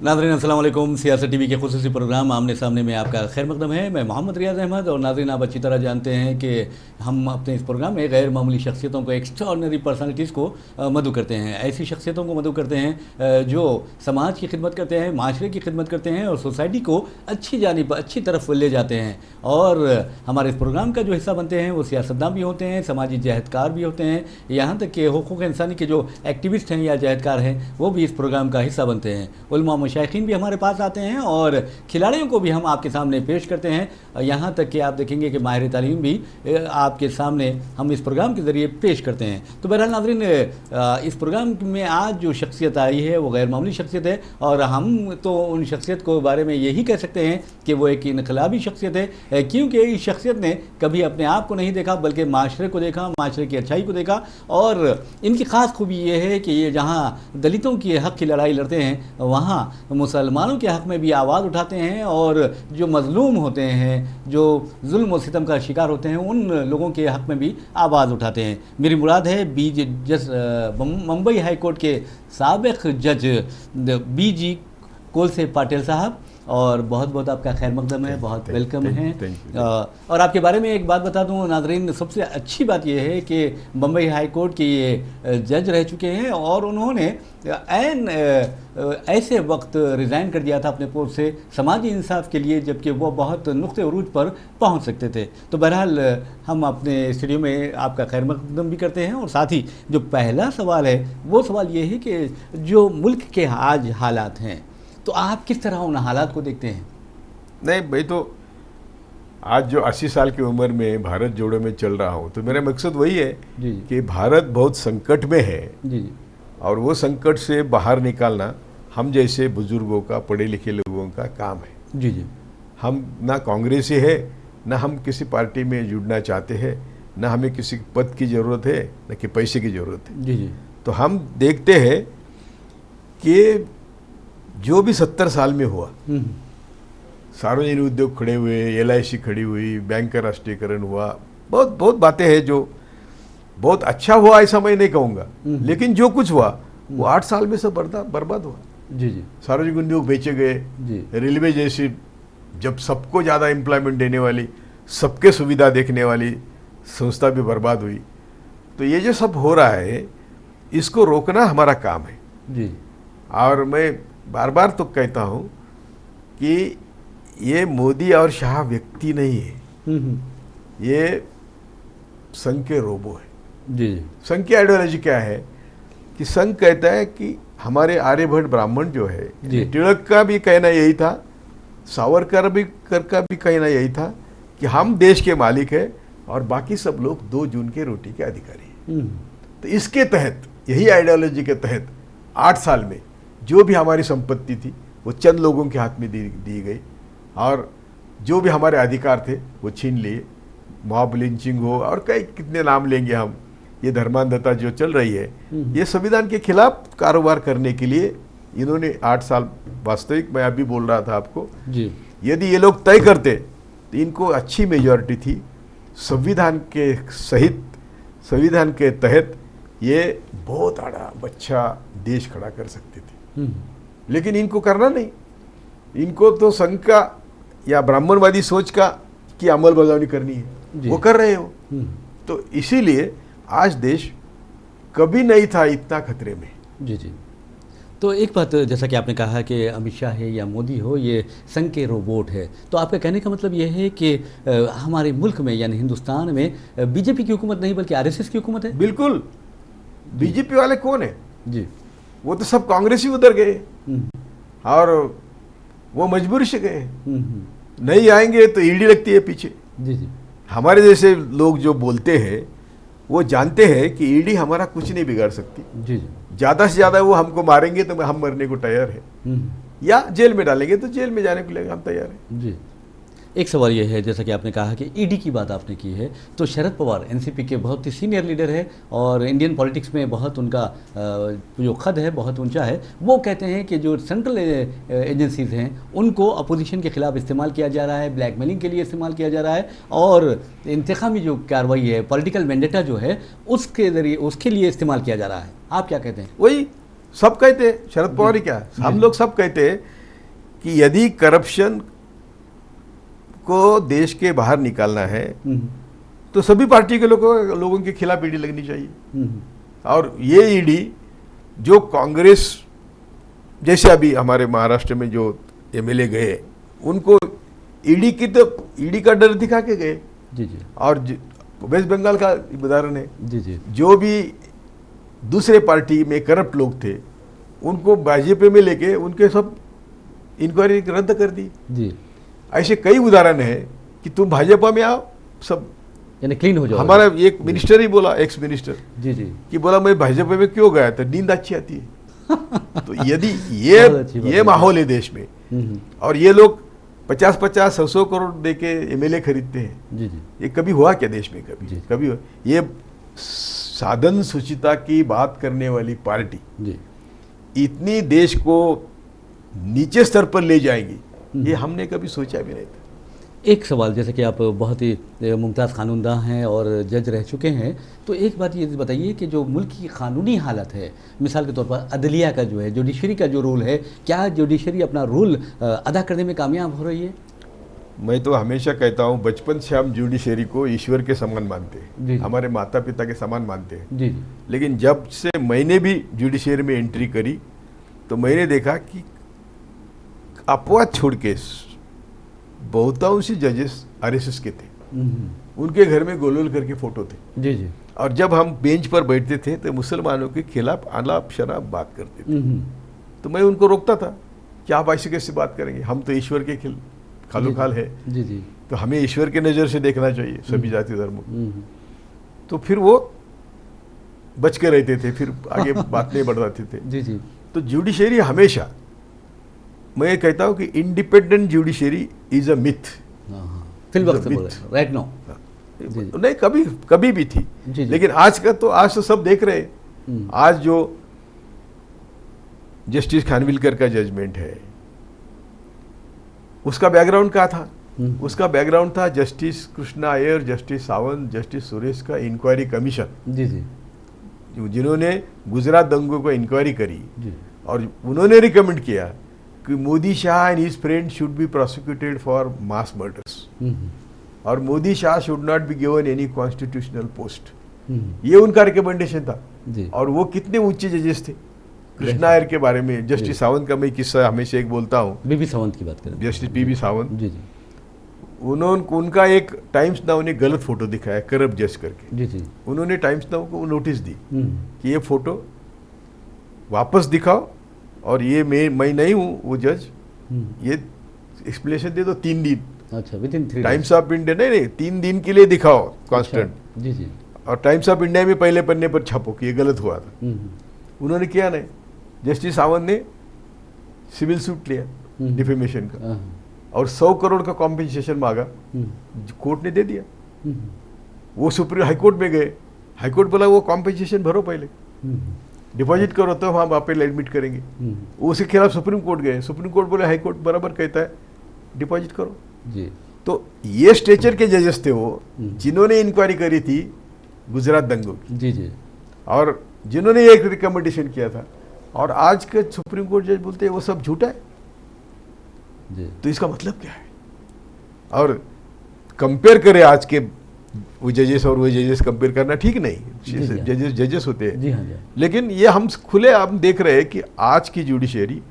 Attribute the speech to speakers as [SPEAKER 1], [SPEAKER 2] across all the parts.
[SPEAKER 1] नाज़रीन अस्सलाम वालेकुम। सियासत टीवी के खुसूसी प्रोग्राम आमने सामने में आपका खैर मकदम है। मैं मोहम्मद रियाज अहमद। और नाज़रीन, आप अच्छी तरह जानते हैं कि हम अपने इस प्रोग्राम में गैर मामूली शख्सियतों को, एक्स्ट्राऑर्डिनरी पर्सनालिटीज़ को मदऊ करते हैं। ऐसी शख्सियतों को मदऊ करते हैं जो समाज की खिदमत करते हैं, माशरे की खिदमत करते हैं और सोसाइटी को अच्छी जानिब, अच्छी तरफ ले जाते हैं। और हमारे इस प्रोग्राम का जो हिस्सा बनते हैं वो सियासतदान भी होते हैं, समाजी जहदकार भी होते हैं, यहाँ तक कि हुकूक़ इंसानी के जो एक्टिविस्ट हैं या जहदकार हैं वो भी इस प्रोग्राम का हिस्सा बनते हैं। उलमा मुशाइखीन भी हमारे पास आते हैं और खिलाड़ियों को भी हम आपके सामने पेश करते हैं। यहाँ तक कि आप देखेंगे कि माहिर तालीम भी आपके सामने हम इस प्रोग्राम के ज़रिए पेश करते हैं। तो बहरहाल नाज़रीन, इस प्रोग्राम में आज जो शख्सियत आई है वो गैर मामूली शख्सियत है और हम तो उन शख्सियत को बारे में यही कह सकते हैं कि वो एक इनकलाबी शख्सियत है, क्योंकि इस शख्सियत ने कभी अपने आप को नहीं देखा बल्कि माशरे को देखा, माशरे की अच्छाई को देखा। और इनकी ख़ास खूबी ये है कि ये जहाँ दलितों की हक़ की लड़ाई लड़ते हैं वहाँ मुसलमानों के हक़ में भी आवाज़ उठाते हैं और जो मज़लूम होते हैं, जो जुल्म और सितम का शिकार होते हैं, उन लोगों के हक़ में भी आवाज़ उठाते हैं। मेरी मुराद है मुंबई हाई कोर्ट के साबिक़ जज BG कोलसे पाटिल साहब। और बहुत बहुत आपका खैर मकदम है, बहुत वेलकम है। और आपके बारे में एक बात बता दूं नाज़रीन, सबसे अच्छी बात यह है कि बम्बई हाई कोर्ट के ये जज रह चुके हैं और उन्होंने ऐसे वक्त रिज़ाइन कर दिया था अपने पोस्ट से समाजी इंसाफ के लिए, जबकि वो बहुत नुक्ते उरूज पर पहुंच सकते थे। तो बहरहाल हम अपने स्टूडियो में आपका खैर मकदम भी करते हैं। और साथ ही जो पहला सवाल है वो सवाल ये है कि जो मुल्क के आज हालात हैं, तो आप किस तरह उन हालात को देखते हैं?
[SPEAKER 2] नहीं भाई, तो आज जो 80 साल की उम्र में भारत जोड़ो में चल रहा हूँ, तो मेरा मकसद वही है कि भारत बहुत संकट में है
[SPEAKER 1] जी।
[SPEAKER 2] और वो संकट से बाहर निकालना हम जैसे बुजुर्गों का, पढ़े लिखे लोगों का काम है।
[SPEAKER 1] जी जी।
[SPEAKER 2] हम ना कांग्रेसी है, ना हम किसी पार्टी में जुड़ना चाहते हैं, ना हमें किसी पद की ज़रूरत है, ना कि पैसे की ज़रूरत है।
[SPEAKER 1] जी जी।
[SPEAKER 2] तो हम देखते हैं कि जो भी 70 साल में हुआ, सार्वजनिक उद्योग खड़े हुए, LIC खड़ी हुई, बैंक का राष्ट्रीयकरण हुआ, बहुत बहुत बातें हैं जो बहुत अच्छा हुआ, ऐसा मैं नहीं कहूँगा, लेकिन जो कुछ हुआ वो 8 साल में सब बर्बाद हुआ।
[SPEAKER 1] जी जी।
[SPEAKER 2] सार्वजनिक उद्योग बेचे गए, रेलवे जैसी जब सबको ज़्यादा एम्प्लॉयमेंट देने वाली, सबके सुविधा देखने वाली संस्था भी बर्बाद हुई। तो ये जो सब हो रहा है इसको रोकना हमारा काम है
[SPEAKER 1] जी।
[SPEAKER 2] और मैं बार बार तो कहता हूँ कि ये मोदी और शाह व्यक्ति नहीं है, ये संघ के रोबो है।
[SPEAKER 1] जी।
[SPEAKER 2] संघ की आइडियोलॉजी क्या है कि संघ कहता है कि हमारे आर्यभट्ट ब्राह्मण जो है, तिलक का भी कहना यही था, सावरकर का भी कहना यही था कि हम देश के मालिक हैं और बाकी सब लोग 2 जून के रोटी के अधिकारी हैं। तो इसके तहत, यही आइडियोलॉजी के तहत 8 साल में जो भी हमारी संपत्ति थी वो चंद लोगों के हाथ में दी गई और जो भी हमारे अधिकार थे वो छीन लिए। मॉब लिंचिंग हो और कई कितने नाम लेंगे हम, ये धर्मांधता जो चल रही है, ये संविधान के खिलाफ कारोबार करने के लिए इन्होंने 8 साल, वास्तविक मैं अभी बोल रहा था आपको जी, यदि ये लोग तय करते तो इनको अच्छी मेजॉरिटी थी, संविधान के सहित, संविधान के तहत ये बहुत अच्छा देश खड़ा कर सकते थे। लेकिन इनको करना नहीं, इनको तो संघ का या ब्राह्मणवादी सोच का की अमलबजावनी करनी है, वो कर रहे हो। तो इसीलिए आज देश कभी नहीं था इतना खतरे में।
[SPEAKER 1] जी जी। तो एक बात, जैसा कि आपने कहा कि अमित शाह है या मोदी हो, ये संघ के रोबोट है, तो आपका कहने का मतलब ये है कि हमारे मुल्क में यानी हिंदुस्तान में बीजेपी की हुकूमत नहीं बल्कि RSS की हुकूमत है?
[SPEAKER 2] बिल्कुल। बीजेपी वाले कौन है
[SPEAKER 1] जी?
[SPEAKER 2] वो तो सब कांग्रेसी उधर गए और वो मजबूरी से गए, नहीं आएंगे तो ईडी लगती है पीछे।
[SPEAKER 1] जी जी।
[SPEAKER 2] हमारे जैसे लोग जो बोलते हैं वो जानते हैं कि ईडी हमारा कुछ नहीं बिगाड़ सकती।
[SPEAKER 1] जी जी।
[SPEAKER 2] ज़्यादा से ज़्यादा वो हमको मारेंगे तो हम मरने को तैयार है, या जेल में डालेंगे तो जेल में जाने के लिए हम तैयार हैं। जी।
[SPEAKER 1] एक सवाल ये है, जैसा कि आपने कहा कि ईडी की बात आपने की है, तो शरद पवार NCP के बहुत ही सीनियर लीडर है और इंडियन पॉलिटिक्स में बहुत उनका जो कद है बहुत ऊंचा है। वो कहते हैं कि जो सेंट्रल एजेंसीज हैं उनको अपोजिशन के खिलाफ इस्तेमाल किया जा रहा है, ब्लैकमेलिंग के लिए इस्तेमाल किया जा रहा है और इंतकामी जो कार्रवाई है, पॉलिटिकल वेंडेटा जो है, उसके ज़रिए उसके लिए इस्तेमाल किया जा रहा है। आप क्या कहते हैं?
[SPEAKER 2] वही सब कहते हैं, शरद पवार ही क्या, हम लोग सब कहते हैं कि यदि करप्शन को देश के बाहर निकालना है तो सभी पार्टी के लोगों के खिलाफ ईडी लगनी चाहिए। और ये ईडी जो कांग्रेस, जैसे अभी हमारे महाराष्ट्र में जो एमएलए गए, उनको ईडी का डर दिखा के गए।
[SPEAKER 1] जी जी।
[SPEAKER 2] और वेस्ट बंगाल का उदाहरण है।
[SPEAKER 1] जी जी।
[SPEAKER 2] जो भी दूसरे पार्टी में करप्ट लोग थे उनको बीजेपी में लेके उनके सब इंक्वायरी रद्द कर दी।
[SPEAKER 1] जी।
[SPEAKER 2] ऐसे कई उदाहरण है कि तुम भाजपा में आओ, सब
[SPEAKER 1] यानी क्लीन हो जाओ।
[SPEAKER 2] हमारा एक मिनिस्टर ही बोला, एक्स मिनिस्टर
[SPEAKER 1] जी जी,
[SPEAKER 2] कि बोला मैं भाजपा में क्यों गया, तो नींद अच्छी आती है। तो यदि ये माहौल है देश में और ये लोग 50-50, 100 करोड़ देके एमएलए खरीदते हैं।
[SPEAKER 1] जी जी।
[SPEAKER 2] ये कभी हुआ क्या देश में? कभी ये साधन सुचिता की बात करने वाली पार्टी
[SPEAKER 1] जी
[SPEAKER 2] इतनी देश को नीचे स्तर पर ले जाएगी, ये हमने कभी सोचा भी नहीं था।
[SPEAKER 1] एक सवाल, जैसे कि आप बहुत ही मुमताज़ कानूनदां हैं और जज रह चुके हैं, तो एक बात ये बताइए कि जो मुल्क की कानूनी हालत है, मिसाल के तौर पर अदलिया का जो है, जुडिशरी का जो रोल है, क्या जुडिशरी अपना रोल अदा करने में कामयाब हो रही है?
[SPEAKER 2] मैं तो हमेशा कहता हूँ, बचपन से हम जुडिशरी को ईश्वर के समान मानते हैं, हमारे माता पिता के समान मानते हैं।
[SPEAKER 1] जी।
[SPEAKER 2] लेकिन जब से मैंने भी जुडिशरी में एंट्री करी तो मैंने देखा कि अपवाद छोड़ के बहुतांश जजेस आरएसएस के थे। उनके घर में गोलगोल करके फोटो थे। जी जी। और जब हम बेंच पर बैठते थे तो मुसलमानों के खिलाफ आलाप शराब बात करते थे। तो मैं उनको रोकता था कि आप ऐसे कैसे बात करेंगे, हम तो ईश्वर के खालोखाल है। जी जी। तो हमें ईश्वर के नज़र से देखना चाहिए सभी जाति धर्मों। तो फिर वो बच के रहते थे, फिर आगे बात नहीं बढ़ाते थे। जी जी। तो जुडिशरी हमेशा, मैं कहता हूं कि independent judiciary is a myth. Right no नहीं, कभी भी थी। लेकिन आज तो सब देख रहे हैं। आज जो जस्टिस खानविलकर का जजमेंट है, उसका बैकग्राउंड क्या था? उसका बैकग्राउंड था justice Krishna Iyer, justice Sawant, justice Suresh का इंक्वायरी कमीशन। जी जी। जिन्होंने गुजरात दंगों को इंक्वायरी करी और उन्होंने रिकमेंड किया कि Modi Shah and his friend should be prosecuted for mass murders और Modi Shah should not be given any constitutional post. ये उनका रिकमेंडेशन था। और वो कितने ऊंचे जजेस थे। कृष्णा अय्यर के बारे में, जस्टिस सावंत का मैं किस्सा हमेशा एक बोलता हूँ। बीबी सावंत की बात करें, जस्टिस बीबी सावंत जी जी। उनका एक टाइम्स नाउ ने गलत फोटो दिखाया करप्ट जज करके। जी जी। उन्होंने टाइम्स नाउ को नोटिस दी कि ये फोटो वापस दिखाओ और ये मैं नहीं हूँ वो जज, ये एक्सप्लेनेशन दे दो 3 दिन। अच्छा, विदिन 3 टाइम्स ऑफ इंडिया नहीं 3 दिन के लिए दिखाओ कांस्टेंट। जी जी। और टाइम्स ऑफ इंडिया में पहले पन्ने पर छापो कि ये गलत हुआ था। उन्होंने किया नहीं। जस्टिस सावंत ने सिविल सूट लिया डिफेमेशन का और 100 करोड़ का कॉम्पेंसेशन मांगा। कोर्ट ने दे दिया। वो सुप्रीम हाईकोर्ट में गए, हाईकोर्ट बोला वो कॉम्पेंसेशन भरो, पहले डिपॉजिट करो तो हम आप एडमिट करेंगे। उसके खिलाफ सुप्रीम कोर्ट गए, सुप्रीम कोर्ट बोले हाईकोर्ट बराबर कहता है डिपॉजिट करो जी। तो ये स्टेचर के जजेस थे वो, जिन्होंने इंक्वायरी करी थी गुजरात दंगों की। जी जी। और जिन्होंने एक रिकमेंडेशन किया था, और आज के सुप्रीम कोर्ट जज बोलते हैं वो सब झूठा है जी। तो इसका मतलब क्या है? और कंपेयर करें आज के वो जजेस और वो जजेस, कंपेयर करना ठीक नहीं। जजेस होते हैं जी हाँ जी। लेकिन ये हम खुले हम देख रहे हैं कि आज की जुडिशरी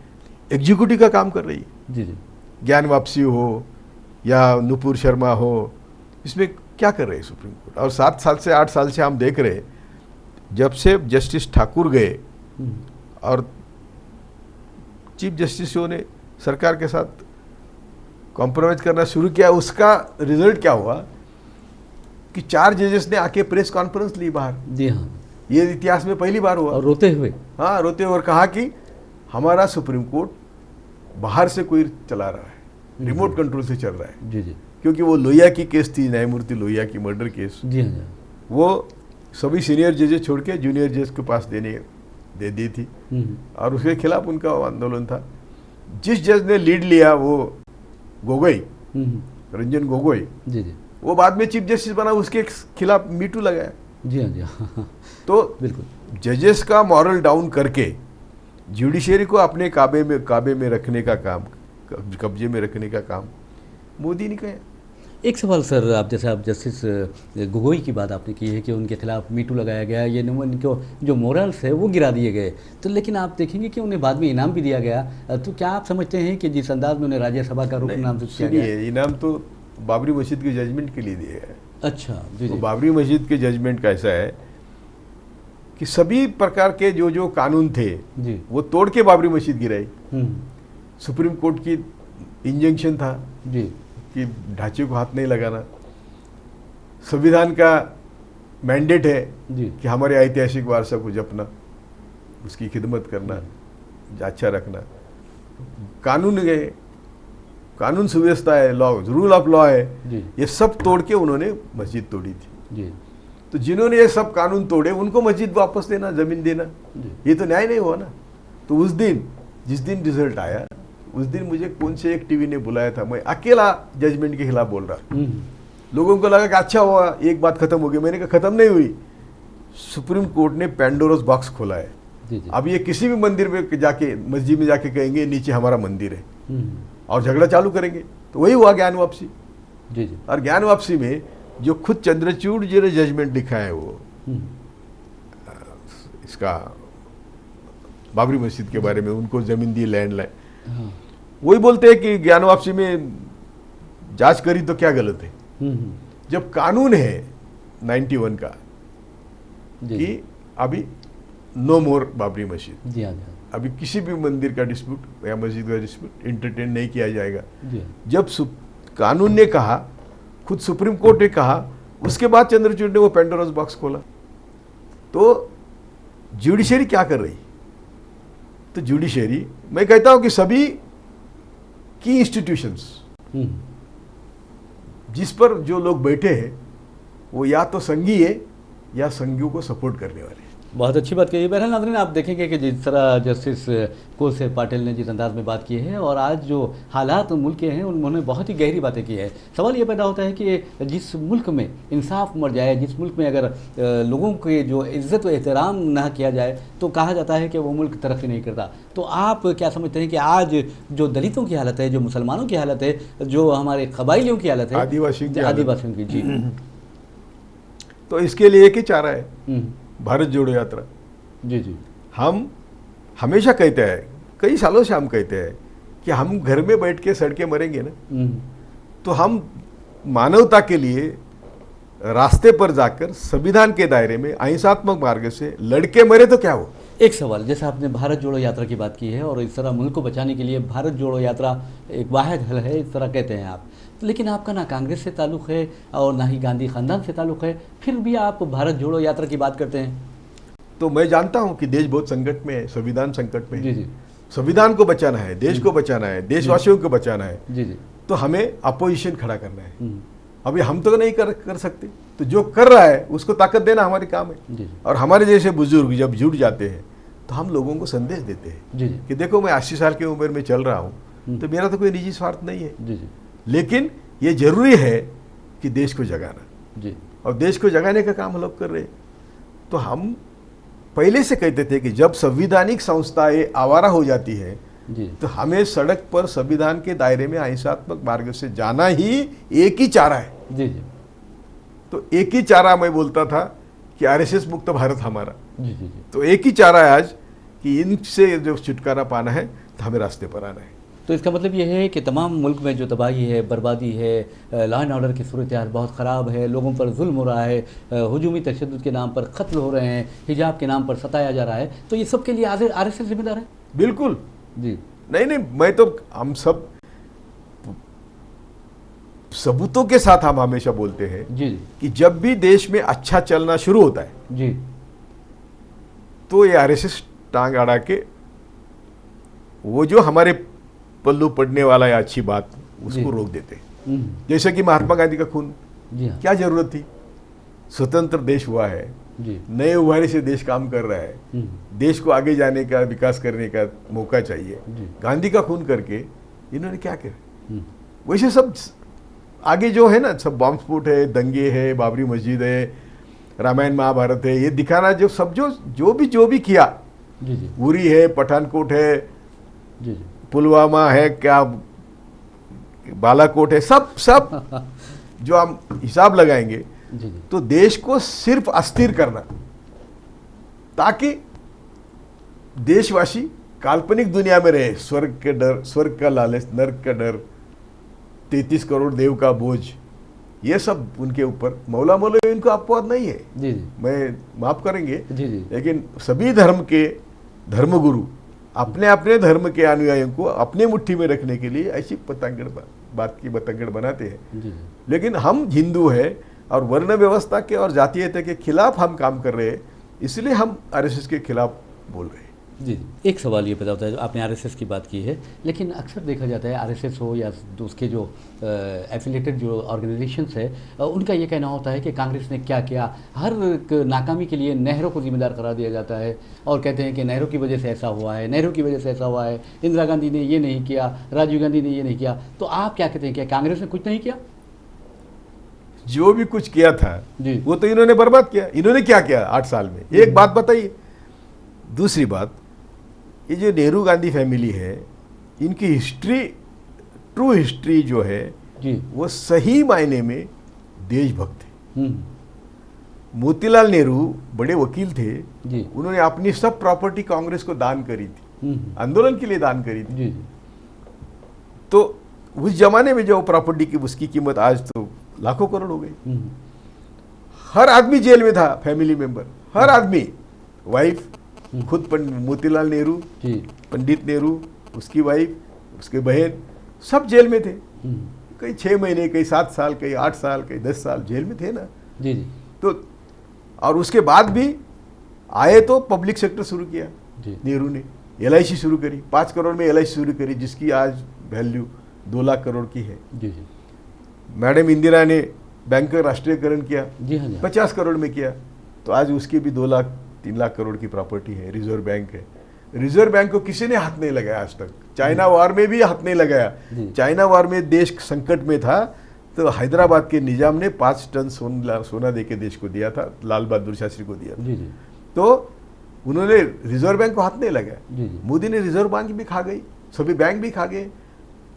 [SPEAKER 2] एग्जीक्यूटिव का काम कर रही है जी जी। ज्ञान वापसी हो या नुपुर शर्मा हो, इसमें क्या कर रहे हैं सुप्रीम कोर्ट? और 7 साल से 8 साल से हम देख रहे हैं, जब से जस्टिस ठाकुर गए और चीफ जस्टिस ने सरकार के साथ कॉम्प्रोमाइज करना शुरू किया, उसका रिजल्ट क्या हुआ कि 4 जजेस ने आके प्रेस कॉन्फ्रेंस ली बाहर। जी हाँ, ये इतिहास में पहली बार हुआ। और रोते हुए, हाँ रोते हुए, और कहा कि हमारा सुप्रीम कोर्ट बाहर से कोई चला रहा है, रिमोट कंट्रोल से चल रहा है। जी जी। क्योंकि वो लोहिया की केस थी, न्यायमूर्ति लोहिया की मर्डर केस। जी हाँ। वो सभी सीनियर जजेस छोड़ के जूनियर जज के पास दे दी थी और उसके खिलाफ उनका आंदोलन था। जिस जज ने लीड लिया वो गोगोई, रंजन गोगोई जी जी, वो बाद में चीफ जस्टिस बना, उसके खिलाफ मीटू लगाया। जी हाँ जी। तो बिल्कुल जजेस का मॉरल डाउन करके जुडिशरी को अपने काबे में रखने का काम कब्जे में रखने का काम मोदी ने किया।
[SPEAKER 1] एक सवाल सर, आप जैसे आप जस्टिस गोगोई की बात आपने की है कि उनके खिलाफ मीटू लगाया गया, ये इनको जो मोरल्स है वो गिरा दिए गए, तो लेकिन आप देखेंगे कि उन्हें बाद में इनाम भी दिया गया, तो क्या आप समझते हैं कि जिस अंदाज में उन्हें राज्यसभा का रुकन नामजद किया गया?
[SPEAKER 2] इनाम तो बाबरी मस्जिद के जजमेंट के लिए दिया है।
[SPEAKER 1] अच्छा जी
[SPEAKER 2] तो
[SPEAKER 1] जी।
[SPEAKER 2] बाबरी मस्जिद के जजमेंट का ऐसा है कि सभी प्रकार के जो जो कानून थे
[SPEAKER 1] जी
[SPEAKER 2] वो तोड़ के बाबरी मस्जिद गिराई।
[SPEAKER 1] हम्म,
[SPEAKER 2] सुप्रीम कोर्ट की इंजंक्शन था
[SPEAKER 1] जी
[SPEAKER 2] कि ढांचे को हाथ नहीं लगाना। संविधान का मैंडेट है
[SPEAKER 1] जी
[SPEAKER 2] कि हमारे ऐतिहासिक वारसा को जपना, उसकी खिदमत करना, अच्छा रखना। कानून है, कानून सुव्यवस्था है, लॉ रूल ऑफ लॉ है,
[SPEAKER 1] जी
[SPEAKER 2] ये सब तोड़ के उन्होंने मस्जिद तोड़ी थी।
[SPEAKER 1] जी
[SPEAKER 2] तो जिन्होंने ये सब कानून तोड़े उनको मस्जिद वापस देना, जमीन देना,
[SPEAKER 1] जी
[SPEAKER 2] ये तो न्याय नहीं हुआ ना। तो उस दिन जिस दिन रिजल्ट आया उस दिन मुझे कौन से एक टीवी ने बुलाया था, मैं अकेला जजमेंट के खिलाफ बोल रहा। लोगों को लगा कि अच्छा हुआ, एक बात खत्म हो गई। मैंने कहा खत्म नहीं हुई। सुप्रीम कोर्ट ने पैंडोरस बॉक्स खोला है।
[SPEAKER 1] जी जी
[SPEAKER 2] अब ये किसी भी मंदिर में जाके, मस्जिद में जाके कहेंगे नीचे हमारा मंदिर है और झगड़ा चालू करेंगे, तो वही हुआ ज्ञान वापसी।
[SPEAKER 1] जी जी
[SPEAKER 2] और ज्ञान वापसी में जो खुद चंद्रचूड़ जी ने जजमेंट लिखा है वो इसका बाबरी मस्जिद के बारे में, उनको जमीन दी, लैंड लाए,
[SPEAKER 1] हाँ
[SPEAKER 2] वही बोलते हैं कि ज्ञान वापसी में जांच करी तो क्या गलत है। जब कानून है 91 का
[SPEAKER 1] जी
[SPEAKER 2] कि अभी नो मोर बाबरी मस्जिद,
[SPEAKER 1] जी हाँ जी हाँ,
[SPEAKER 2] अभी किसी भी मंदिर का डिस्प्यूट या मस्जिद का डिस्प्यूट इंटरटेन नहीं किया जाएगा।
[SPEAKER 1] जी हाँ,
[SPEAKER 2] जब कानून ने कहा, खुद सुप्रीम कोर्ट ने कहा, उसके बाद चंद्रचूड़ ने वो पैंडोरस बॉक्स खोला। तो जुडिशरी क्या कर रही? तो जुडिशरी, मैं कहता हूं कि सभी की इंस्टीट्यूशंस जिस पर जो लोग बैठे हैं वो या तो संघी है या संघियों को सपोर्ट करने वाले हैं।
[SPEAKER 1] बहुत अच्छी बात कही। बहरहाल नाज़रीन, आप देखेंगे कि जिस तरह जस्टिस कोसे पाटिल ने जिस अंदाज में बात की है और आज जो हालात मुल्क के हैं उन्होंने बहुत ही गहरी बातें की है। सवाल ये पैदा होता है कि जिस मुल्क में इंसाफ मर जाए, जिस मुल्क में अगर लोगों के जो इज़्ज़त व एहतराम ना किया जाए तो कहा जाता है कि वो मुल्क तरक्की नहीं करता। तो आप क्या समझते हैं कि आज जो दलितों की हालत है, जो मुसलमानों की हालत है, जो हमारे कबाइलियों की हालत है, आदिवासियों की, जी,
[SPEAKER 2] तो इसके लिए एक ही चारा है, भारत जोड़ो यात्रा।
[SPEAKER 1] जी जी,
[SPEAKER 2] हम हमेशा कहते हैं, कई सालों से हम कहते हैं कि हम घर में बैठ के सड़के मरेंगे ना, तो हम मानवता के लिए रास्ते पर जाकर संविधान के दायरे में अहिंसात्मक मार्ग से लड़के मरे तो क्या हो।
[SPEAKER 1] एक सवाल, जैसे आपने भारत जोड़ो यात्रा की बात की है और इस तरह मुल्क को बचाने के लिए भारत जोड़ो यात्रा एक वाहिद हल है, इस तरह कहते हैं आप, लेकिन आपका ना कांग्रेस से ताल्लुक़ है और ना ही गांधी ख़ानदान से ताल्लुक़ है, फिर भी आप भारत जोड़ो यात्रा की बात करते हैं।
[SPEAKER 2] तो मैं जानता हूं कि देश बहुत संकट में है, संविधान संकट में है।
[SPEAKER 1] जी जी,
[SPEAKER 2] संविधान को बचाना है, देश को बचाना है, देशवासियों को बचाना है,
[SPEAKER 1] जी जी,
[SPEAKER 2] तो हमें अपोजिशन खड़ा करना है। अभी हम तो नहीं कर सकते, तो जो कर रहा है उसको ताकत देना हमारे काम है।
[SPEAKER 1] जी जी,
[SPEAKER 2] और हमारे जैसे बुजुर्ग जब जुट जाते हैं तो हम लोगों को संदेश देते हैं
[SPEAKER 1] जी जी,
[SPEAKER 2] कि देखो मैं 80 साल की उम्र में चल रहा हूँ, तो मेरा तो कोई निजी स्वार्थ नहीं है,
[SPEAKER 1] जी जी,
[SPEAKER 2] लेकिन ये जरूरी है कि देश को जगाना,
[SPEAKER 1] जी,
[SPEAKER 2] और देश को जगाने का काम हम लोग कर रहे हैं। तो हम पहले से कहते थे कि जब संविधानिक संस्थाएं आवारा हो जाती है
[SPEAKER 1] जी,
[SPEAKER 2] तो हमें सड़क पर संविधान के दायरे में अहिंसात्मक मार्ग से जाना ही एक ही चारा है।
[SPEAKER 1] जी जी,
[SPEAKER 2] तो एक ही चारा मैं बोलता था कि आरएसएस मुक्त भारत हमारा,
[SPEAKER 1] जी जी,
[SPEAKER 2] तो एक ही चारा है आज कि इनसे जो छुटकारा पाना है तो हमें रास्ते पर आना है।
[SPEAKER 1] तो इसका मतलब यह है कि तमाम मुल्क में जो तबाही है, बर्बादी है, लॉ एंड ऑर्डर की सूरत हाल बहुत ख़राब है, लोगों पर जुल्म हो रहा है, हुजूमी तशद्दुद के नाम पर कत्ल हो रहे हैं, हिजाब के नाम पर सताया जा रहा है, तो ये सब के लिए आरएसएस जिम्मेदार है?
[SPEAKER 2] बिल्कुल
[SPEAKER 1] जी,
[SPEAKER 2] नहीं, मैं तो हम सब सबूतों के साथ हम हमेशा बोलते हैं
[SPEAKER 1] जी जी,
[SPEAKER 2] कि जब भी देश में अच्छा चलना शुरू होता है
[SPEAKER 1] जी,
[SPEAKER 2] तो ये आरएसएस टांग अड़ा के वो जो हमारे पल्लू पड़ने वाला है अच्छी बात उसको रोक देते हैं। जैसे कि महात्मा गांधी का खून,
[SPEAKER 1] जी हाँ,
[SPEAKER 2] क्या जरूरत थी? स्वतंत्र देश हुआ है,
[SPEAKER 1] जी,
[SPEAKER 2] नए उभारे से देश काम कर रहा है, देश को आगे जाने का, विकास करने का मौका चाहिए।
[SPEAKER 1] जी,
[SPEAKER 2] गांधी का खून करके इन्होंने क्या किया? वैसे सब आगे जो है ना, सब बॉम्ब स्फोट है, दंगे है, बाबरी मस्जिद है, रामायण महाभारत है, ये दिखाना जो सब जो भी किया,
[SPEAKER 1] जी जी,
[SPEAKER 2] उरी है, पठानकोट है,
[SPEAKER 1] जी जी,
[SPEAKER 2] पुलवामा है, क्या बालाकोट है, सब सब जो हम हिसाब लगाएंगे
[SPEAKER 1] जी जी
[SPEAKER 2] तो देश को सिर्फ अस्थिर करना, ताकि देशवासी काल्पनिक दुनिया में रहे, स्वर्ग के डर, स्वर्ग का लालच, नर्क का डर, 33 करोड़ देव का बोझ, ये सब उनके ऊपर। मौला मौलवी इनको अपवाद नहीं है,
[SPEAKER 1] जी जी
[SPEAKER 2] मैं माफ करेंगे,
[SPEAKER 1] जी जी
[SPEAKER 2] लेकिन सभी धर्म के धर्मगुरु अपने अपने धर्म के अनुयायियों को अपने मुट्ठी में रखने के लिए ऐसी पतंगड़ बात की बतंगड़ बनाते हैं।
[SPEAKER 1] जी जी
[SPEAKER 2] लेकिन हम हिंदू हैं और वर्ण व्यवस्था के और जातीयता के खिलाफ हम काम कर रहे हैं, इसलिए हम आरएसएस के खिलाफ बोल रहे हैं।
[SPEAKER 1] जी जी। एक सवाल ये बताता है, आपने आरएसएस की बात की है, लेकिन अक्सर देखा जाता है आरएसएस हो या उसके जो एफिलेटेड जो ऑर्गेनाइजेशंस है, उनका ये कहना होता है कि कांग्रेस ने क्या किया। हर एक नाकामी के लिए नेहरू को जिम्मेदार करार दिया जाता है और कहते हैं कि नेहरू की वजह से ऐसा हुआ है, नेहरू की वजह से ऐसा हुआ है, इंदिरा गांधी ने ये नहीं किया, राजीव गांधी ने ये नहीं किया। तो आप क्या कहते हैं, क्या कांग्रेस ने कुछ नहीं किया?
[SPEAKER 2] जो भी कुछ किया था
[SPEAKER 1] जी।
[SPEAKER 2] वो तो इन्होंने बर्बाद किया। इन्होंने क्या किया 8 साल में, एक बात बताइए। दूसरी बात, ये जो नेहरू गांधी फैमिली है, इनकी हिस्ट्री, ट्रू हिस्ट्री जो है
[SPEAKER 1] जी
[SPEAKER 2] वो सही मायने में देशभक्त है।
[SPEAKER 1] हम्म
[SPEAKER 2] मोतीलाल नेहरू बड़े वकील थे,
[SPEAKER 1] जी
[SPEAKER 2] उन्होंने अपनी सब प्रॉपर्टी कांग्रेस को दान करी थी, आंदोलन के लिए दान करी थी।
[SPEAKER 1] जी जी
[SPEAKER 2] तो उस जमाने में जो प्रॉपर्टी की उसकी कीमत आज तो लाखों करोड़ हो गई। हर आदमी जेल में था, फैमिली मेंबर, हर आदमी, वाइफ, खुद मोतीलाल नेहरू,
[SPEAKER 1] जी
[SPEAKER 2] पंडित नेहरू, उसकी वाइफ, उसके बहन, सब जेल में थे। कई 6 महीने, कई 7 साल, कई 8 साल, कई 10 साल जेल में थे ना।
[SPEAKER 1] जी जी
[SPEAKER 2] तो और उसके बाद भी आए तो पब्लिक सेक्टर शुरू किया
[SPEAKER 1] जी
[SPEAKER 2] नेहरू ने, LIC शुरू करी, 5 करोड़ में LIC शुरू करी, जिसकी आज वैल्यू 2 लाख करोड़ की है।
[SPEAKER 1] जी जी
[SPEAKER 2] मैडम इंदिरा ने बैंक का राष्ट्रीयकरण किया,
[SPEAKER 1] जी हाँ जी
[SPEAKER 2] 50 करोड़ में किया, तो आज उसकी भी 2 लाख 3 लाख करोड़ की प्रॉपर्टी है। रिजर्व बैंक है, रिजर्व बैंक को किसी ने हाथ नहीं लगाया आज तक। चाइना वार में भी हाथ नहीं लगाया। चाइना वार में देश संकट में था तो हैदराबाद के निजाम ने 5 टन सोना दे के देश को दिया था, लाल बहादुर शास्त्री को दिया था।
[SPEAKER 1] जी जी
[SPEAKER 2] तो उन्होंने रिजर्व बैंक को हाथ नहीं लगाया।
[SPEAKER 1] जी जी
[SPEAKER 2] मोदी ने रिजर्व बैंक भी खा गई, सभी बैंक भी खा गए।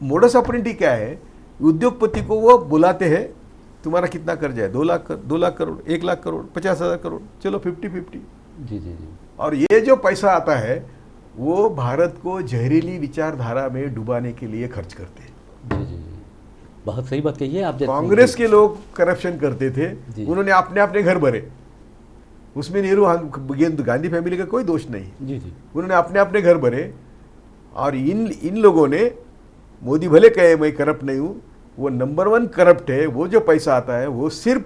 [SPEAKER 2] मोडस ऑपरेंडी क्या है, उद्योगपति को वो बुलाते हैं, तुम्हारा कितना कर्जा है, 2 लाख करोड़, 1 लाख करोड़, 50,000 करोड़, चलो 50-50।
[SPEAKER 1] जी जी जी
[SPEAKER 2] और ये जो पैसा आता है वो भारत को जहरीली विचारधारा में डुबाने के लिए खर्च करते हैं।
[SPEAKER 1] जी जी जी बहुत सही बात कही है आप।
[SPEAKER 2] कांग्रेस के लोग करप्शन करते थे,
[SPEAKER 1] जी।
[SPEAKER 2] उन्होंने अपने अपने घर भरे, उसमें नेहरू गांधी फैमिली का कोई दोष नहीं।
[SPEAKER 1] जी जी
[SPEAKER 2] उन्होंने अपने अपने घर भरे और इन लोगों ने, मोदी भले कहे मैं करप्ट नहीं हूं, वो नंबर 1 करप्ट है। वो जो पैसा आता है वो सिर्फ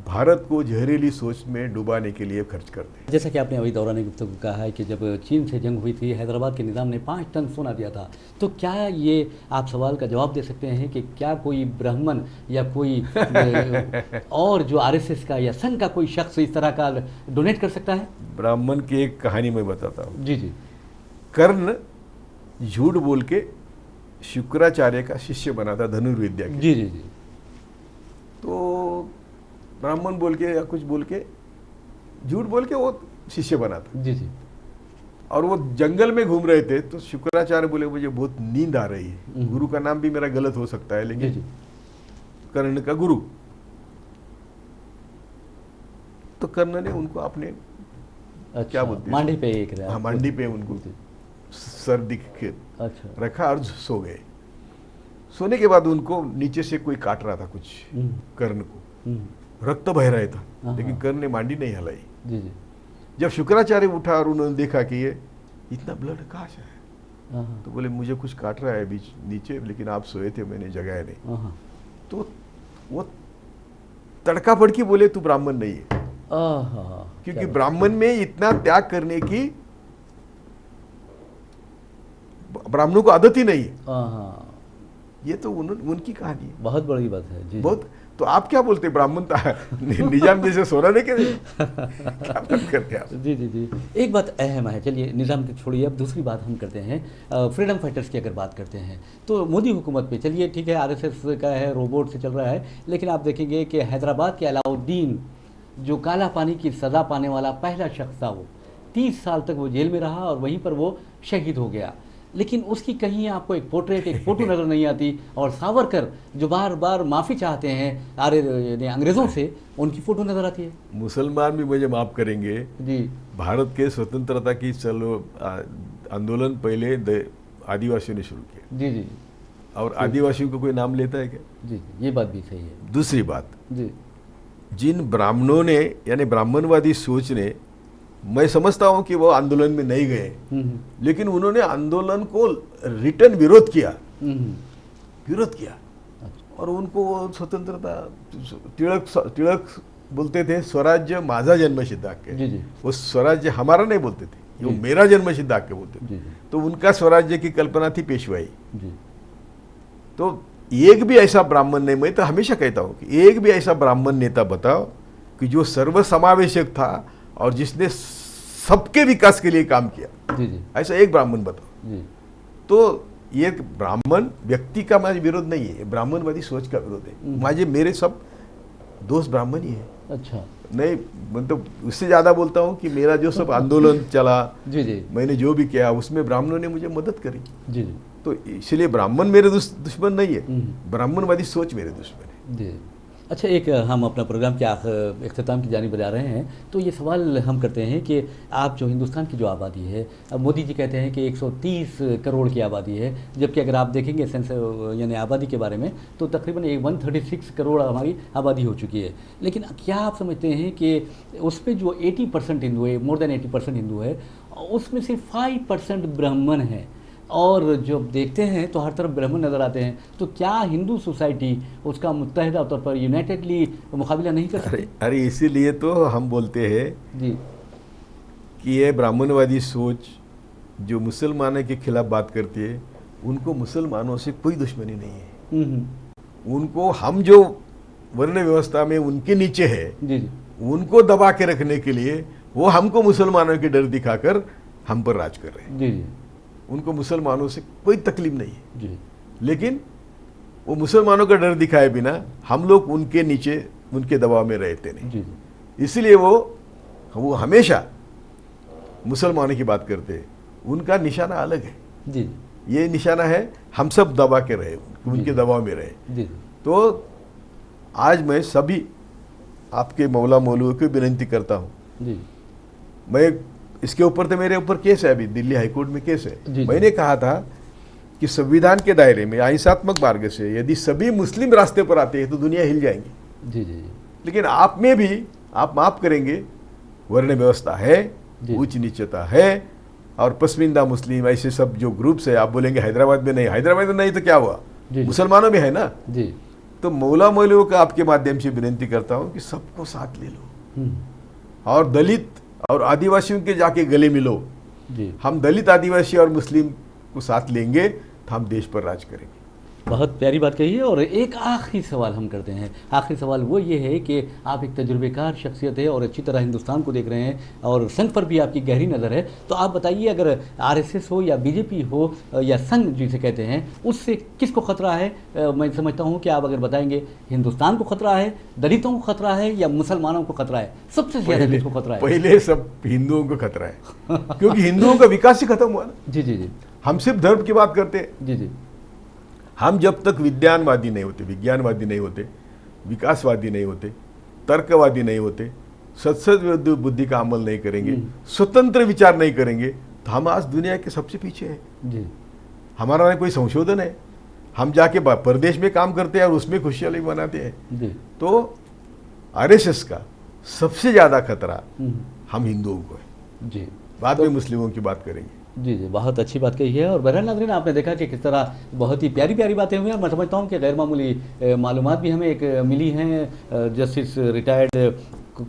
[SPEAKER 2] भारत को जहरीली सोच में डुबाने के लिए खर्च करते हैं।
[SPEAKER 1] जैसा कि आपने अभी दौरान गुफ्तगू कहा है कि जब चीन से जंग हुई थी, हैदराबाद के निज़ाम ने 5 टन सोना दिया था, तो क्या ये आप सवाल का जवाब दे सकते हैं कि क्या कोई ब्राह्मण या कोई और जो आरएसएस का या संघ का कोई शख्स इस तरह का डोनेट कर सकता है?
[SPEAKER 2] ब्राह्मण की एक कहानी मैं बताता हूँ।
[SPEAKER 1] जी जी
[SPEAKER 2] कर्ण झूठ बोल के शुक्राचार्य का शिष्य बना था धनुर्विद्या के।
[SPEAKER 1] जी जी जी
[SPEAKER 2] तो ब्राह्मण बोल के या कुछ बोल के, झूठ बोल के वो शिष्य बना था।
[SPEAKER 1] जी जी
[SPEAKER 2] और वो जंगल में घूम रहे थे तो शुक्राचार्य बोले मुझे बहुत नींद आ रही है, गुरु का नाम भी मेरा गलत हो सकता है,
[SPEAKER 1] जी
[SPEAKER 2] लेकिन
[SPEAKER 1] जी
[SPEAKER 2] कर्ण का गुरु। तो कर्ण ने उनको अपने
[SPEAKER 1] अच्छा,
[SPEAKER 2] क्या बोलते हैं,
[SPEAKER 1] मांडी पे एक रहा।
[SPEAKER 2] हाँ, मांडी पे उनको
[SPEAKER 1] जी।
[SPEAKER 2] सर दिख के
[SPEAKER 1] अच्छा
[SPEAKER 2] रखा और सो गए। सोने के बाद उनको नीचे से कोई काट रहा था कुछ, कर्ण को रक्त बह रहा था,
[SPEAKER 1] हाँ,
[SPEAKER 2] लेकिन
[SPEAKER 1] हाँ।
[SPEAKER 2] कर्ण ने मांडी नहीं हलाई।
[SPEAKER 1] जी जी
[SPEAKER 2] जब शुक्राचार्य उठा और उन्होंने देखा कि ये इतना ब्लड कहाँ से है,
[SPEAKER 1] हाँ हाँ
[SPEAKER 2] तो बोले मुझे कुछ काट रहा है बीच नीचे, लेकिन आप सोए थे, मैंने जगाया नहीं।
[SPEAKER 1] हाँ
[SPEAKER 2] तो वो तड़का फड़की बोले तू ब्राह्मण नहीं है,
[SPEAKER 1] आहा,
[SPEAKER 2] क्योंकि
[SPEAKER 1] क्या बात।
[SPEAKER 2] ब्राह्मण में इतना त्याग करने की ब्राह्मणों को आदत ही नहीं है।
[SPEAKER 1] हाँ
[SPEAKER 2] ये तो उनकी कहानी है,
[SPEAKER 1] बहुत बड़ी बात है। जी
[SPEAKER 2] बहुत। तो आप क्या बोलते, ब्राह्मण निजाम जैसे सोना दे के क्या बात करते हैं आप?
[SPEAKER 1] जी जी जी एक बात अहम है। चलिए निज़ाम की छोड़िए, अब दूसरी बात हम करते हैं। फ्रीडम फाइटर्स की अगर बात करते हैं तो मोदी हुकूमत पे, चलिए ठीक है आरएसएस का है, रोबोट से चल रहा है, लेकिन आप देखेंगे कि हैदराबाद के अलाउद्दीन जो काला पानी की सज़ा पाने वाला पहला शख्स था, वो 30 साल तक वो जेल में रहा और वहीं पर वो शहीद हो गया। लेकिन उसकी कहीं आपको एक पोर्ट्रेट, एक फोटो नज़र नहीं आती। और सावरकर जो बार बार माफ़ी चाहते हैं यानी अंग्रेज़ों से, उनकी फ़ोटो नज़र आती है।
[SPEAKER 2] मुसलमान भी मुझे माफ़ करेंगे
[SPEAKER 1] जी
[SPEAKER 2] भारत के स्वतंत्रता की आंदोलन पहले आदिवासियों ने शुरू किया।
[SPEAKER 1] जी जी
[SPEAKER 2] और आदिवासियों को कोई नाम लेता है क्या?
[SPEAKER 1] जी, ये बात भी सही है।
[SPEAKER 2] दूसरी बात,
[SPEAKER 1] जी
[SPEAKER 2] जिन ब्राह्मणों ने यानी ब्राह्मणवादी सोच ने, मैं समझता हूं कि वो आंदोलन में नहीं गए, लेकिन उन्होंने आंदोलन को रिटर्न विरोध किया, विरोध किया। और उनको स्वतंत्रता, तिलक बोलते थे स्वराज्य माझा जन्मसिद्ध हक्क है। वो स्वराज्य हमारा नहीं बोलते थे, वो मेरा जन्मसिद्ध हक्क बोलते थे। तो उनका स्वराज्य की कल्पना थी पेशवाई। तो एक भी ऐसा ब्राह्मण नहीं, मैं तो हमेशा कहता हूं कि एक भी ऐसा ब्राह्मण नेता बताओ कि जो सर्वसमावेशक था और जिसने सबके विकास के लिए काम किया। ऐसा एक ब्राह्मण बताओ। तो ये ब्राह्मण व्यक्ति का मुझे विरोध नहीं है, ब्राह्मणवादी सोच का विरोध है। मेरे सब दोस्त ब्राह्मण ही है।
[SPEAKER 1] अच्छा,
[SPEAKER 2] नहीं मतलब उससे ज्यादा बोलता हूँ कि मेरा जो सब आंदोलन चला, मैंने जो भी किया उसमें ब्राह्मणों ने मुझे मदद करी। तो इसलिए ब्राह्मण मेरे दुश्मन नहीं है, ब्राह्मणवादी सोच मेरे दुश्मन है।
[SPEAKER 1] अच्छा, एक हम अपना प्रोग्राम के अख्ताम की जानिब जा रहे हैं, तो ये सवाल हम करते हैं कि आप जो हिंदुस्तान की जो आबादी है, अब मोदी जी कहते हैं कि 130 करोड़ की आबादी है, जबकि अगर आप देखेंगे सेंस यानी आबादी के बारे में तो तकरीबन 136 करोड़ हमारी आबादी हो चुकी है। लेकिन क्या आप समझते हैं कि उसमें जो 80% हिंदू है, मोर देन 80% हिंदू है, उसमें सिर्फ 5% ब्राह्मण है, और जब देखते हैं तो हर तरफ ब्राह्मण नज़र आते हैं, तो क्या हिंदू सोसाइटी उसका मुत्तहिदा तौर पर यूनाइटेडली मुकाबला नहीं कर सकती?
[SPEAKER 2] अरे इसीलिए तो हम बोलते हैं
[SPEAKER 1] जी
[SPEAKER 2] कि ये ब्राह्मणवादी सोच जो मुसलमानों के खिलाफ बात करती है, उनको मुसलमानों से कोई दुश्मनी नहीं है। उनको हम जो वर्ण व्यवस्था में उनके नीचे है, उनको दबा के रखने के लिए वो हमको मुसलमानों के डर दिखाकर हम पर राज कर रहे हैं। उनको मुसलमानों से कोई तकलीफ नहीं है, लेकिन वो मुसलमानों का डर दिखाए बिना हम लोग उनके नीचे, उनके दबाव में रहते नहीं। इसलिए वो हमेशा मुसलमानों की बात करते हैं। उनका निशाना अलग है। ये निशाना है हम सब दबा के रहे, उनके दबाव में रहे। तो आज मैं सभी आपके मौला मौलवी को विनती करता हूँ, मैं इसके ऊपर तो मेरे ऊपर केस है, अभी दिल्ली हाईकोर्ट में केस है। मैंने कहा था कि संविधान के दायरे में अहिंसात्मक मार्ग से यदि सभी मुस्लिम रास्ते पर आते हैं तो दुनिया हिल जाएंगी। लेकिन आप में भी आप माफ करेंगे, वर्ण व्यवस्था है, उच्च नीचता है, और पसमिंदा मुस्लिम ऐसे सब जो ग्रुप्स है, आप बोलेंगे हैदराबाद में नहीं, हैदराबाद में नहीं तो क्या हुआ, मुसलमानों में है ना। तो मौला मौलवियों का आपके माध्यम से विनती करता हूँ कि सबको साथ ले लो, और दलित और आदिवासियों के जाके गले मिलो। हम दलित, आदिवासी और मुस्लिम को साथ लेंगे तो हम देश पर राज करेंगे।
[SPEAKER 1] बहुत प्यारी बात कही है। और एक आखिरी सवाल हम करते हैं। आखिरी सवाल वो ये है कि आप एक तजुर्बेकार शख्सियत है और अच्छी तरह हिंदुस्तान को देख रहे हैं और संघ पर भी आपकी गहरी नज़र है, तो आप बताइए, अगर आरएसएस हो या बीजेपी हो या संघ जिसे कहते हैं, उससे किसको खतरा है? मैं समझता हूँ कि आप अगर बताएंगे, हिंदुस्तान को खतरा है, दलितों को खतरा है, या मुसलमानों को खतरा है? सबसे ज़्यादा किसको खतरा है?
[SPEAKER 2] पहले सब हिंदुओं को खतरा है, क्योंकि हिंदुओं का विकास ही खत्म हुआ ना।
[SPEAKER 1] जी,
[SPEAKER 2] हम सिर्फ धर्म की बात करते हैं।
[SPEAKER 1] जी,
[SPEAKER 2] हम जब तक विज्ञानवादी नहीं होते, विकासवादी नहीं होते, तर्कवादी नहीं होते, सत्सद बुद्धि का अमल नहीं करेंगे, स्वतंत्र विचार नहीं करेंगे, तो हम आज दुनिया के सबसे पीछे हैं। हमारा कोई संशोधन है, हम जाके प्रदेश में काम करते हैं और उसमें खुशहाली बनाते हैं। तो आरएसएस का सबसे ज्यादा खतरा हम हिंदुओं को है। बाद में मुस्लिमों की बात करेंगे।
[SPEAKER 1] जी, बहुत अच्छी बात कही है। और बहरहाल नाज़रीन, आपने देखा कि किस तरह बहुत ही प्यारी प्यारी बातें हुई हैं। मैं समझता हूँ कि गैर मामूली मालूमात भी हमें एक मिली हैं जस्टिस रिटायर्ड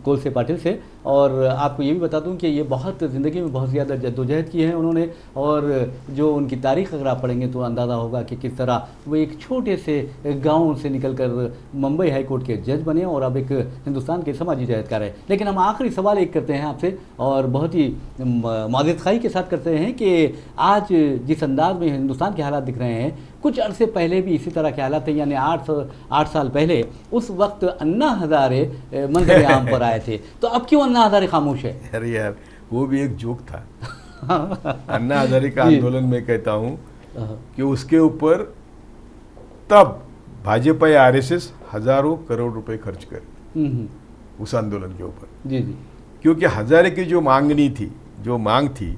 [SPEAKER 1] कोलसे पाटिल से। और आपको ये भी बता दूं कि ये बहुत ज़िंदगी में बहुत ज़्यादा जद्दोजहद की है उन्होंने, और जो उनकी तारीख़ अगर आप पढ़ेंगे तो अंदाज़ा होगा कि किस तरह वो एक छोटे से गांव से निकलकर मुंबई हाई कोर्ट के जज बने और अब एक हिंदुस्तान के समाजी जहदकार है। लेकिन हम आखिरी सवाल एक करते हैं आपसे, और बहुत ही माज़रत ख़ाही के साथ करते हैं कि आज जिस अंदाज में हिंदुस्तान के हालात दिख रहे हैं, कुछ अरसे पहले भी इसी तरह के हालात थे, यानी 8 साल पहले उस वक्त अन्ना हज़ारे मंजर आम पर आए थे, तो अब क्यों अन्ना हज़ारे खामोश है?
[SPEAKER 2] अरे यार, वो भी एक जोक था। अन्ना हजारे का आंदोलन में कहता हूँ कि उसके ऊपर तब भाजपा या आरएसएस हजारों करोड़ रुपए खर्च करे उस आंदोलन के ऊपर।
[SPEAKER 1] जी जी।
[SPEAKER 2] क्योंकि हजारे की जो मांग थी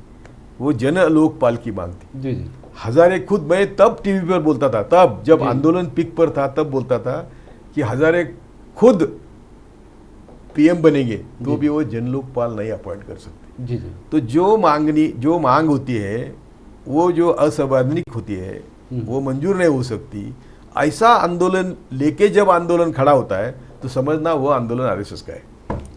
[SPEAKER 2] वो जन लोकपाल की मांग थी।
[SPEAKER 1] जी जी।
[SPEAKER 2] हजारे खुद, मैं तब टीवी पर बोलता था, तब जब आंदोलन पीक पर था तब बोलता था कि हजारे खुद पीएम बनेंगे तो भी वो जन लोकपाल नहीं अपॉइंट कर सकते।
[SPEAKER 1] जी जी।
[SPEAKER 2] तो जो मांग होती है वो जो असंवैधानिक होती है वो मंजूर नहीं हो सकती। ऐसा आंदोलन लेके जब आंदोलन खड़ा होता है तो समझना वो आंदोलन आरएसएस का है।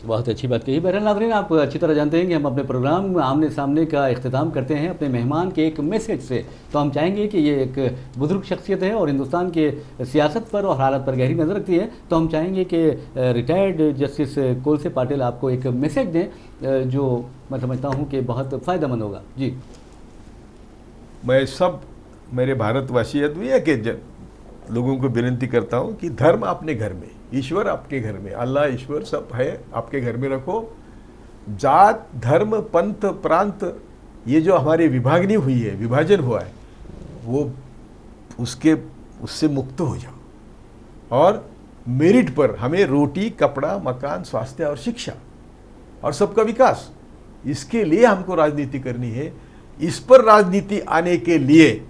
[SPEAKER 1] बहुत अच्छी बात कही। बहरहाल नाज़रीन, आप अच्छी तरह जानते हैं कि हम अपने प्रोग्राम आमने सामने का इख्तिताम करते हैं अपने मेहमान के एक मैसेज से। तो हम चाहेंगे कि ये एक बुजुर्ग शख्सियत है और हिंदुस्तान के सियासत पर और हालात पर गहरी नज़र रखती है। तो हम चाहेंगे कि रिटायर्ड जस्टिस कोलसे पाटिल आपको एक मैसेज दें जो मैं समझता हूँ कि बहुत फ़ायदेमंद होगा। जी।
[SPEAKER 2] मैं सब मेरे भारतवासी अद्वितीय के लोगों को विनती करता हूँ कि धर्म अपने घर में, ईश्वर आपके घर में, अल्लाह ईश्वर सब है आपके घर में रखो। जात धर्म पंथ प्रांत ये जो हमारी विभागनी हुई है, विभाजन हुआ है, वो उससे मुक्त हो जाओ और मेरिट पर हमें रोटी कपड़ा मकान स्वास्थ्य और शिक्षा और सबका विकास, इसके लिए हमको राजनीति करनी है। इस पर राजनीति आने के लिए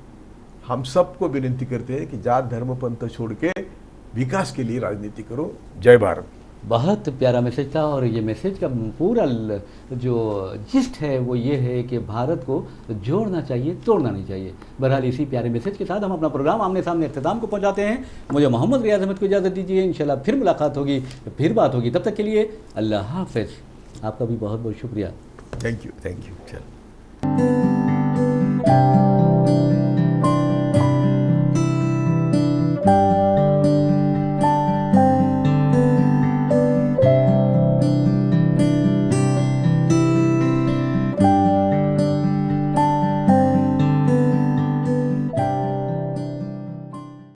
[SPEAKER 2] हम सबको विनती करते हैं कि जात धर्म पंथ छोड़ के विकास के लिए राजनीति करो। जय भारत।
[SPEAKER 1] बहुत प्यारा मैसेज था और ये मैसेज का पूरा जो जिस्ट है वो ये है कि भारत को जोड़ना चाहिए, तोड़ना नहीं चाहिए। बहरहाल इसी प्यारे मैसेज के साथ हम अपना प्रोग्राम आमने सामने इख्तिताम को पहुंचाते हैं। मुझे मोहम्मद रियाज अहमद को इजाज़त दीजिए। इंशाल्लाह फिर मुलाकात होगी, फिर बात होगी। तब तक के लिए अल्लाह हाफ़िज़। आपका भी बहुत बहुत शुक्रिया।
[SPEAKER 2] Thank you. चल।